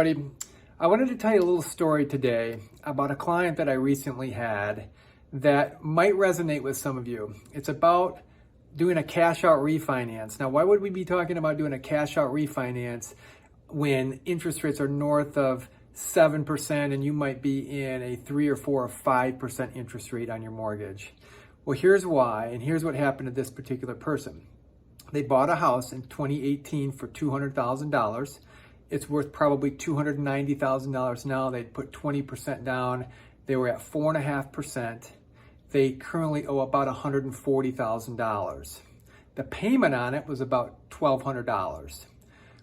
Everybody, I wanted to tell you a little story today about a client that I recently had that might resonate with some of you. It's about doing a cash out refinance. Now, why would we be talking about doing a cash out refinance when interest rates are north of 7% and you might be in a 3 or 4 or 5% interest rate on your mortgage? Well, here's why, and here's what happened to this particular person. They bought a house in 2018 for $200,000. It's worth probably $290,000 now. They put 20% down. They were at 4.5%. They currently owe about $140,000. The payment on it was about $1,200.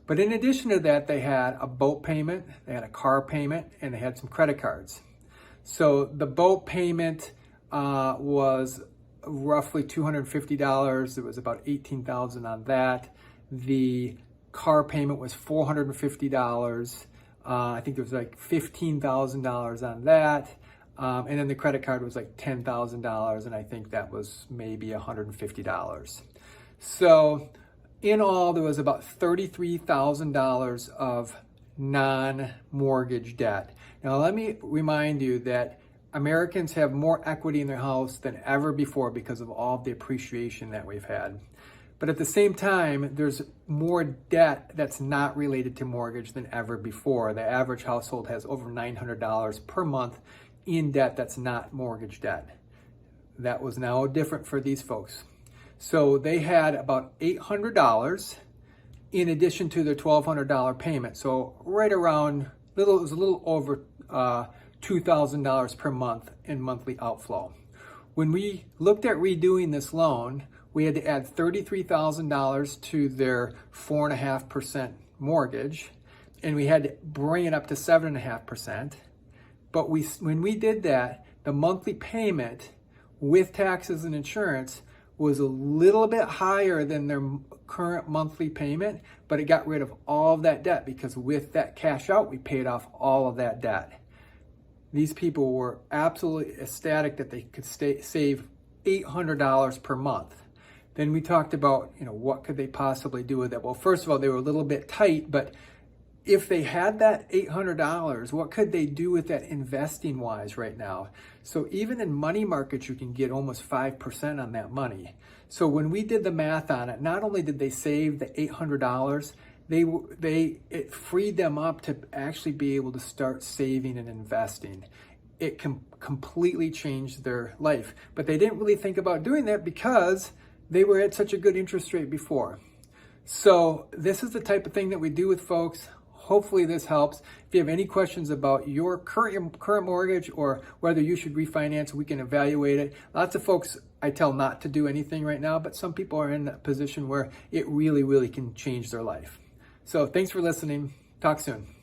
But in addition to that, they had a boat payment, they had a car payment, and they had some credit cards. So the boat payment was roughly $250. It was about $18,000 on that. The car payment was $450. I think there was like $15,000 on that. And then the credit card was like $10,000. And I think that was maybe $150. So in all, there was about $33,000 of non-mortgage debt. Now, let me remind you that Americans have more equity in their house than ever before because of all the appreciation that we've had. But at the same time, there's more debt that's not related to mortgage than ever before. The average household has over $900 per month in debt that's not mortgage debt. That was now different for these folks. So they had about $800 in addition to their $1,200 payment. So right around, it was a little over $2,000 per month in monthly outflow. When we looked at redoing this loan, we had to add $33,000 to their 4.5% mortgage, and we had to bring it up to 7.5%. But when we did that, the monthly payment with taxes and insurance was a little bit higher than their current monthly payment, but it got rid of all of that debt because with that cash out, we paid off all of that debt. These people were absolutely ecstatic that they could save $800 per month. Then we talked about, what could they possibly do with it? Well, first of all, they were a little bit tight, but if they had that $800, what could they do with that investing wise right now? So even in money markets, you can get almost 5% on that money. So when we did the math on it, not only did they save the $800, it freed them up to actually be able to start saving and investing. It can completely change their life, but they didn't really think about doing that because they were at such a good interest rate before. So this is the type of thing that we do with folks. Hopefully this helps. If you have any questions about your current mortgage or whether you should refinance, we can evaluate it. Lots of folks I tell not to do anything right now, but some people are in that position where it really, really can change their life. So thanks for listening. Talk soon.